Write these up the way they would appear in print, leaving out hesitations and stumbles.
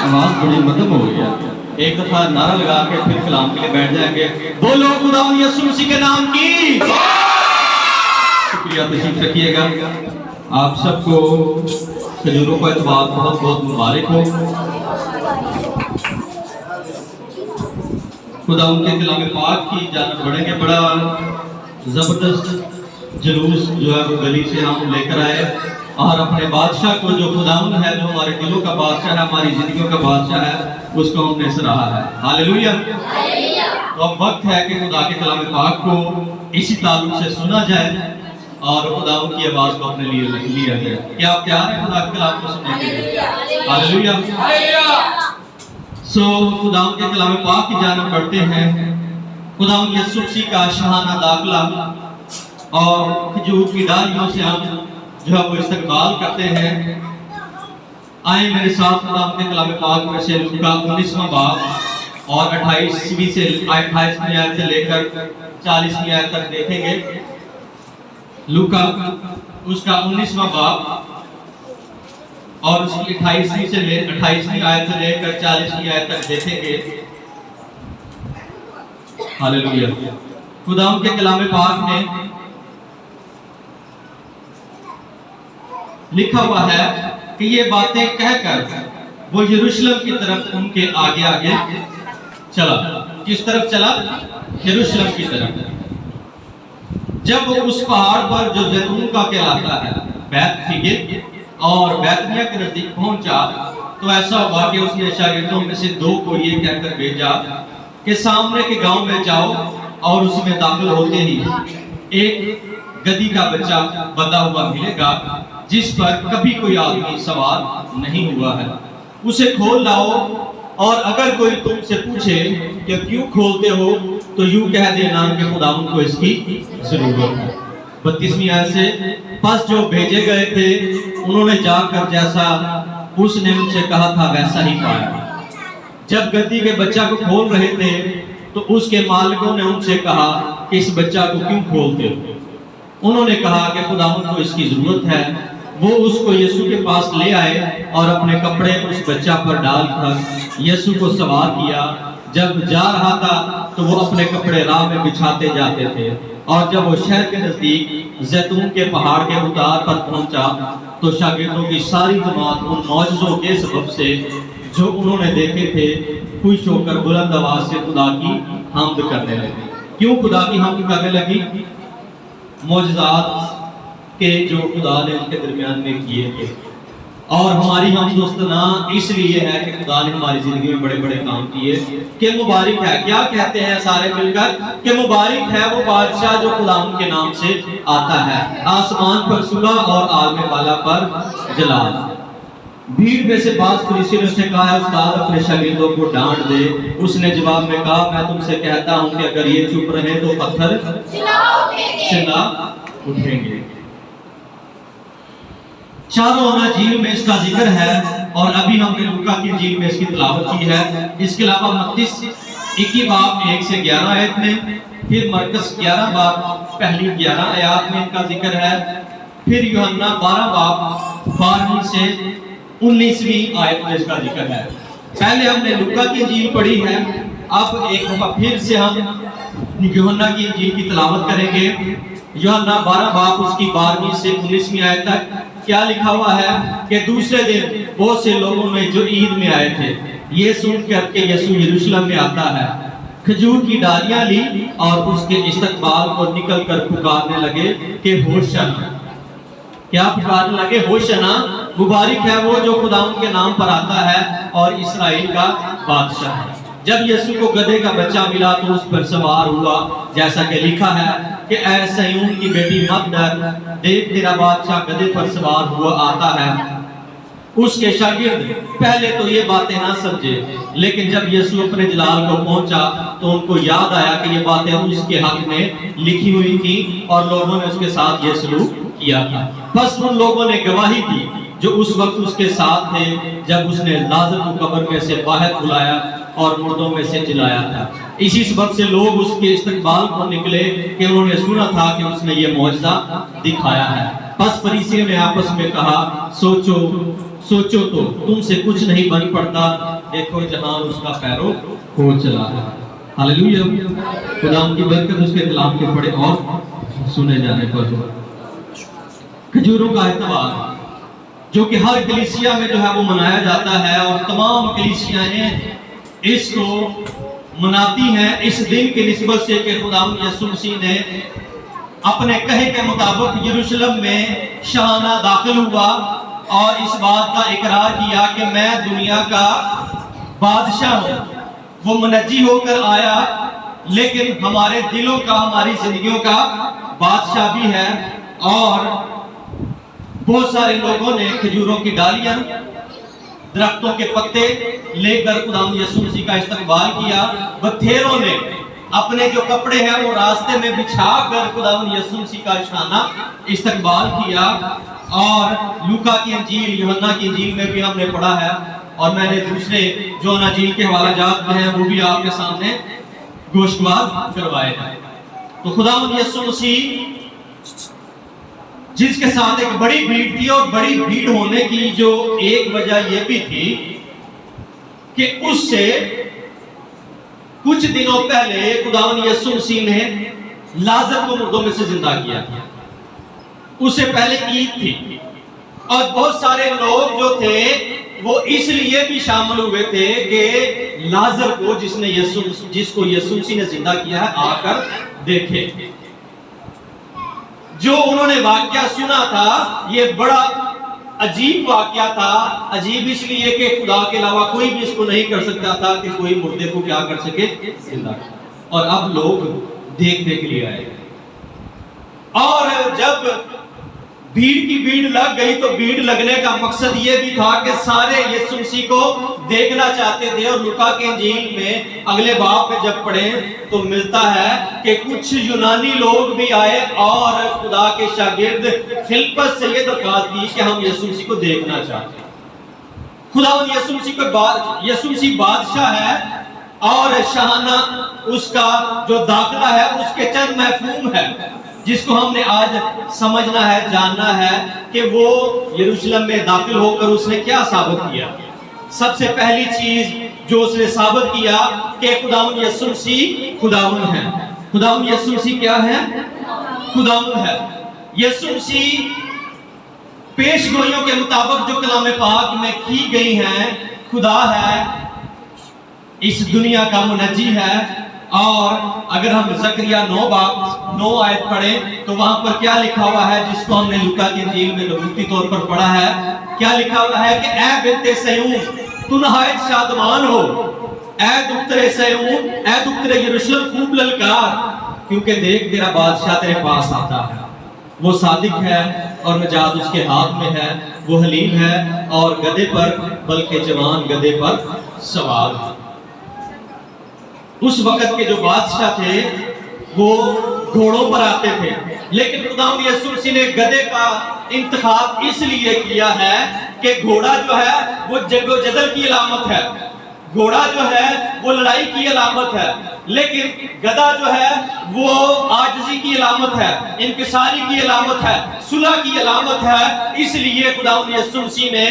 आवाज बड़ी मध्यम हो गया। एक दफा नारा लगा के फिर कलाम के लिए बैठ जाएंगे। बोलो खुदा यीशु मसीह के नाम की। शुक्रिया, तशरीफ रखिएगा। आप सबको खजूरों का इतवार बहुत बहुत मुबारक हो। खुदा उनके कलाम पाक की जानब बढ़ेंगे। बड़ा जबरदस्त जुलूस जो है वो गली से हम लेकर आए और अपने बादशाह को, जो खुदाउन है, जो हमारे दिलों का बादशाह है, हमारी जिंदगियों का बादशाह है, उसको हमने सराहा है। हालेलुया। तो अब वक्त है कि खुदा के कलाम पाक को इसी ताल्लुक से सुना जाए और खुदाउन की आवाज को अपने लिए लिया जाए। क्या आप तैयार हैं खुदा के कलाम को सुनने के लिए? हालेलुया। सो खुदाउन के कलाम पाक की जानब बढ़ते हैं। खुदाउन यीशु मसीह का शाहाना दाखिला और खजूर की डालियों से हम जो है वो इस्तकबाल करते हैं। आए मेरे साथ खुदावंद के कलाम पाक में से लूका 19वां बाब और 28वीं से 28वीं आयत से लेकर 40वीं आयत तक देखेंगे। लूका उसका 19वां बाब और उसकी 28वीं आयत से लेकर 40वीं आयत तक देखेंगे। हालेलुया। खुदावंद के कलाम पाक में लिखा हुआ है कि ये बातें कहकर वो यरूशलेम की तरफ उनके आगे आगे चला। किस तरफ चला? यरूशलेम की तरफ। जब वो उस पहाड़ पर जो जैतून का कहलाता है बैतफगे और बैतनिय्याह के नजदीक पहुंचा, तो ऐसा हुआ कि उसने शागिर्दों में से 2 को ये कहकर भेजा कि सामने के गांव में जाओ और उसमें दाखिल होते ही एक गधी का बच्चा बंधा हुआ मिलेगा जिस पर कभी कोई आदमी सवार नहीं हुआ है। उसे खोल लाओ और अगर कोई तुमसे पूछे कि क्यों खोलते हो तो यूं कह देना कि खुदावंद को इसकी जरूरत है। 32वीं आयत से, बस जो भेजे गए थे उन्होंने जाकर जैसा उसने उनसे कहा था वैसा ही पाया। जब गद्दी के बच्चा को खोल रहे थे तो उसके मालिकों ने उनसे कहा कि इस बच्चा को क्यों खोलते हो? उन्होंने कहा कि खुदावंद को इसकी जरूरत है। वो उसको यीशु के पास ले आए और अपने कपड़े उस बच्चा पर डालकर यीशु को सवार किया। जब जा रहा था तो वो अपने कपड़े राह में बिछाते जाते थे और जब वो शहर के नजदीक जैतून के पहाड़ के उतार पर पहुंचा तो शागिर्दों की सारी जमात उन मौजज़ों के सबब से जो उन्होंने देखे थे खुश होकर बुलंद आवाज से खुदा की हम्द करने लगी। क्यों खुदा की हम्द करने लगी? मौजज़ात के जो खुदा ने उनके दरमियान में किए थे। और हमारी हमदोस्तना इसलिए है कि खुदा ने हमारी जिंदगी में बड़े बड़े काम किए कि मुबारक है। क्या कहते हैं सारे मिलकर कि मुबारक है वो बादशाह जो खुदा के नाम से आता है। आसमान पर सुलह और आलम वाला पर जलाल। भीड़ में से बास फरीसियों ने उससे कहा, उस्ताद अपने शागिर्दों को डांट दे। उसने जवाब में कहा, मैं तुमसे कहता हूं कि अगर ये चुप रहे तो पत्थर चिल्ला उठेंगे। चारों अंजील में इसका जिक्र है और अभी हमने लूका की इंजील में इसकी तिलावत की है। इसके अलावा मत्ती 21 बाब 1 से 11 आयत में, फिर मरकस 11 बाब पहली 11 आयत में इनका जिक्र है, फिर यूहन्ना 12 बाब 12 से 19वीं आयत में इसका जिक्र है। पहले हमने लूका की इंजील पढ़ी है, अब एक दफा फिर से हम यूहन्ना की इंजील की तिलावत करेंगे। यूहन्ना 12 बाब उसकी 12वीं से 19वीं आयत तक क्या लिखा हुआ है कि दूसरे दिन बहुत से लोगों ने जो ईद में आए थे ये सुनकर के यीशु यरूशलेम में आता है, खजूर की डालियां ली और उसके इस्तकबाल को निकल कर पुकारने लगे कि होशाना। क्या पुकारने लगे? होशाना, मुबारक है वो जो खुदा के नाम पर आता है और इस्राएल का बादशाह है। जब यीशु को गधे का बच्चा मिला तो उस पर सवार हुआ, जैसा कि लिखा है कि ऐ सयून की बेटी मत डर, देख तेरा बादशाह गधे पर सवार हुआ आता है। उसके शागिर्द पहले तो ये बातें ना समझे, लेकिन जब यीशु अपने जलाल को पहुंचा तो उनको याद आया कि ये बातें उसके हक में लिखी हुई थी और लोगों ने उसके साथ ये सलूक किया था। बस उन लोगों ने गवाही दी जो उस वक्त उसके साथ थे जब उसने लाजर को कब्र में से बाहर बुलाया और मुर्दों में से जिलाया था। इसी सबब से लोग उसके इस्तकबाल को निकले कि उन्होंने सुना था कि उसने ये मौजज़ा दिखाया है। बस फरीसियों ने आपस में कहा, सोचो सोचो तो तुमसे कुछ नहीं बन पड़ता, देखो जहां उसका पैरों हो चला है। हालेलुया। खुदा की बरकत उसके कलाम के पढ़े और सुने जाने पर। खजूरों का इत्तेफाक जो कि हर कलीसिया में जो है वो मनाया जाता है, और तमाम कलीसियाएं इसको मनाती हैं इस दिन की निस्बत से कि खुदावंद यीशु मसीह ने अपने कहे के मुताबिक यरूशलेम में शाहाना दाखिल हुआ और इस बात का इकरार किया कि मैं दुनिया का बादशाह हूँ। वो मुनज्जी होकर आया, लेकिन हमारे दिलों का, हमारी जिंदगियों का बादशाह भी है। और बहुत सारे लोगों ने खजूरों की डालियां, दरख्तों के पत्ते लेकर खुदावंद यीशु मसीह का इस्तकबाल किया। बथेरों ने अपने जो कपड़े हैं वो रास्ते में बिछा कर खुदावंद यीशु मसीह का शाहाना इस्तकबाल किया। और लूका की इंजील, यूहन्ना की इंजील में भी हमने पढ़ा है, और मैंने दूसरे जो अंजील के हवाला जात में हैं वो भी आपके सामने गोशगवार करवाए हैं। तो खुदावंद यीशु मसीह जिसके साथ एक बड़ी भीड़ थी, और बड़ी भीड़ होने की जो एक वजह यह भी थी कि उससे कुछ दिनों पहले खुदावंद यीशु मसीह ने लाजर को मुर्दों में से जिंदा किया। उससे पहले ईद थी, और बहुत सारे लोग जो थे वो इसलिए भी शामिल हुए थे कि लाजर को जिसको यीशु मसीह ने जिंदा किया है आकर देखे। जो उन्होंने वाक्या सुना था ये बड़ा अजीब वाक्या था। अजीब इसलिए कि खुदा के अलावा कोई भी इसको नहीं कर सकता था कि कोई मुर्दे को क्या कर सके, जिंदा। और अब लोग देखने के लिए आए, और जब भीड़ की भीड़ लग गई तो भीड़ लगने का मकसद ये भी था कि सारे यीशु मसीह को देखना चाहते थे। और लूका के इंजील में अगले बाब में जब पढ़े तो मिलता है कि कुछ यूनानी लोग भी आए और खुदा के शागिर्द फिलिप्पस से ये दरखास्त की कि हम यीशु मसीह को देखना चाहते हैं। खुदावंद यीशु मसीह बादशाह है, और शाहाना उसका जो दाखिला है उसके चंद महफूम है जिसको हमने आज समझना है, जानना है कि वो यरूशलेम में दाखिल होकर उसने क्या साबित किया। सबसे पहली चीज जो उसने साबित किया कि खुदावंद यीशु मसीह खुदावंद है। खुदावंद यीशु मसीह क्या है? खुदावंद है। यीशु मसीह पेशगोइयों के मुताबिक जो कलाम पाक में की गई हैं, खुदा है, इस दुनिया का मुनज्जी है। और अगर हम ज़करिया 9 आयत पढ़ें तो वहां पर क्या लिखा हुआ है, जिसको हमने लूका की इंजील में नबूती तौर पर पढ़ा है। क्या लिखा हुआ है कि ऐ बिन्ते सयून तू नहायत शादमान हो, ऐ दुख्तरे सयून, ऐ दुख्तरे यरूशलेम खूब ललकार, क्योंकि देख तेरा बादशाह तेरे पास आता है। वो सादिक है और निजात उसके हाथ में है। वो हलीम है और गधे पर, बल्कि जवान गधे पर सवार है। उस वक्त के जो बादशाह थे वो घोड़ों पर आते थे, लेकिन खुदावंद यीशु मसीह ने गधे का इंतखाब इसलिए किया है कि घोड़ा जो है वो जदल की अलामत है, घोड़ा जो है वो लड़ाई की अलामत है, लेकिन गधा जो है वो आजिज़ी की अलामत है, इंकिसारी की अलामत है, सुलह की अलामत है। इसलिए खुदावंद यीशु मसीह ने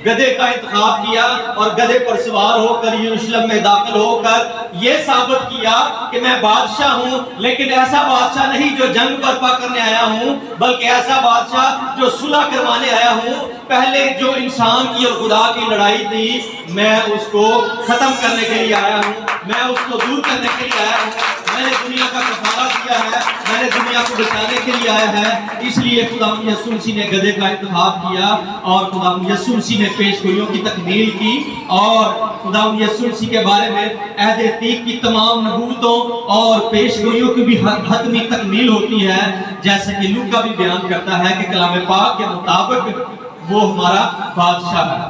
गधे का इंतखाब किया और गधे पर सवार होकर यरूशलेम में दाखिल होकर ये साबित किया कि मैं बादशाह हूँ, लेकिन ऐसा बादशाह नहीं जो जंग बर्पा करने आया हूँ, बल्कि ऐसा बादशाह जो सुलह करवाने आया हूँ। पहले जो इंसान की और खुदा की लड़ाई थी मैं उसको खत्म करने के लिए आया हूँ, मैं उसको दूर करने के लिए आया हूँ। मैंने दुनिया का कफारा किया है, मैंने दुनिया को बचाने के लिए आया है। इसलिए खुदावंद यीशु मसीह ने गधे का इंतखाब किया और खुदावंद यीशु मसीह ने पेशगोइयों की तकमील की। और खुदावंद यीशु मसीह के बारे में अहद अतीक की तमाम नबूवतों और पेशगोइयों की भी हतमी तकमील होती है, जैसे कि लूका भी बयान करता है कि कलाम पाक के मुताबिक वो हमारा बादशाह है।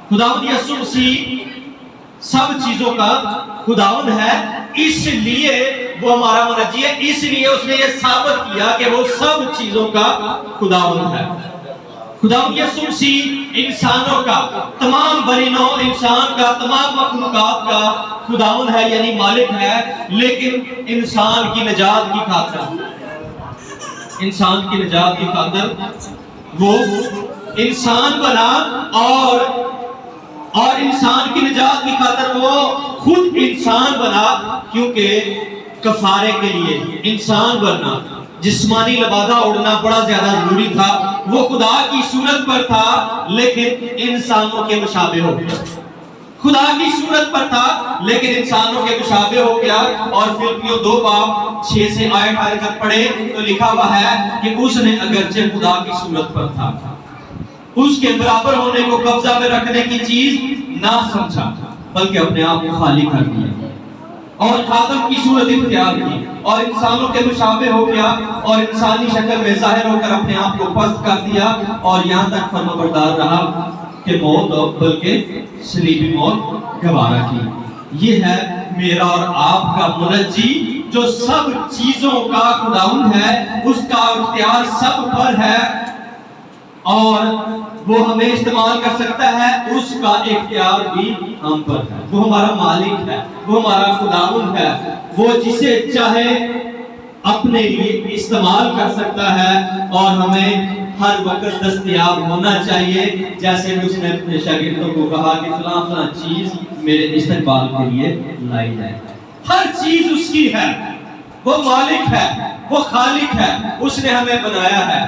खुदावंद यीशु मसीह सब चीजों का खुदावंद है, इसलिए वो हमारा मुनज्जी है। इसलिए उसने ये साबित किया कि वो सब चीजों का खुदावंद है। खुदावंद यीशु मसीह इंसानों का, तमाम बनीनो इंसान का, तमाम मखलूकात का खुदावंद है, यानी मालिक है। लेकिन इंसान की निजात की खातिर, इंसान की निजात की खातिर वो इंसान बना और اور انسان کی نجات کی خاطر وہ خود انسان بنا، کیونکہ کفارے کے لیے انسان بننا، جسمانی لبادہ اڑنا بڑا زیادہ ضروری تھا۔ وہ خدا کی صورت پر تھا لیکن انسانوں کے مشابہ ہو گیا، خدا کی صورت پر تھا لیکن انسانوں کے مشابہ ہو گیا۔ اور فلپیوں 2 باب 6 سے 8 تک پڑھے تو لکھا ہوا ہے کہ اس نے اگرچہ خدا کی صورت پر تھا، اس کے برابر ہونے کو قبضہ میں رکھنے کی چیز نہ سمجھا، بلکہ اپنے آپ کو خالی کر دیا اور خادم کی صورت اختیار کی اور انسانوں کے مشابہ ہو گیا اور انسانی شکل میں ظاہر ہو کر اپنے آپ کو پست کر دیا اور یہاں تک فرمانبردار رہا کہ موت بلکہ صلیبی موت گوارا کی۔ یہ ہے میرا اور آپ کا منجی جو سب چیزوں کا خداوند ہے، اس کا اختیار سب پر ہے اور وہ ہمیں استعمال کر سکتا ہے، اس کا اختیار بھی ہم پر ہے۔ وہ ہمارا مالک ہے، وہ ہمارا خداوند ہے، وہ جسے چاہے اپنے لیے استعمال کر سکتا ہے اور ہمیں ہر وقت دستیاب ہونا چاہیے، جیسے اس نے اپنے شاگردوں کو کہا کہ فلاں فلاں چیز میرے استقبال کے لیے لائی جائے۔ ہر چیز اس کی ہے، وہ مالک ہے، وہ خالق ہے، اس نے ہمیں بنایا ہے۔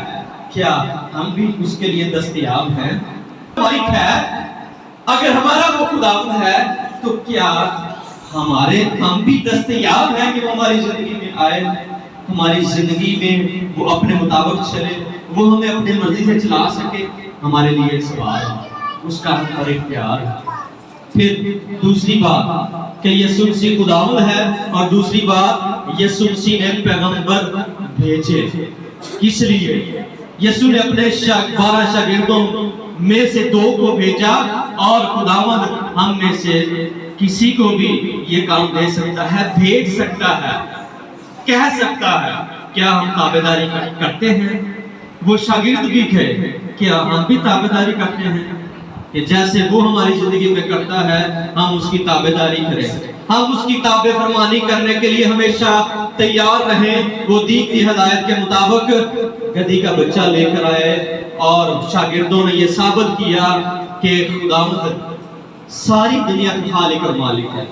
کیا ہم بھی اس کے لیے دستیاب ہیں؟ مالک ہے، اگر ہمارا وہ خداوند ہے تو کیا ہم بھی دستیاب ہیں کہ وہ ہماری زندگی میں آئے، ہماری زندگی میں وہ اپنے مطابق چلے، وہ ہمیں اپنے مرضی سے چلا سکے؟ ہمارے لیے سوال اس کا ہم پر اختیار ہے۔ پھر دوسری بات کہ یسوع مسیح خداوند ہے، اور دوسری بات یسوع مسیح نے پیغمبر بھیجے۔ کس لیے؟ یسوع نے اپنے 12 شاگردوں میں سے 2 کو بھیجا، اور خداوند ہم میں سے کسی کو بھی یہ کام دے سکتا ہے، بھیج سکتا ہے، کہہ سکتا ہے۔ کیا ہم تابعداری کرتے ہیں؟ وہ شاگرد بھی تھے، کیا ہم بھی تابعداری کرتے ہیں کہ جیسے وہ ہماری زندگی میں کرتا ہے ہم اس کی تابعداری کریں، ہم اس کی تابع فرمانی کرنے کے لیے ہمیشہ تیار رہیں۔ وہ دی کی ہدایت کے مطابق گدھی کا بچہ لے کر آئے اور شاگردوں نے یہ ثابت کیا کہ خداوند ساری دنیا کا خالق اور مالک ہے۔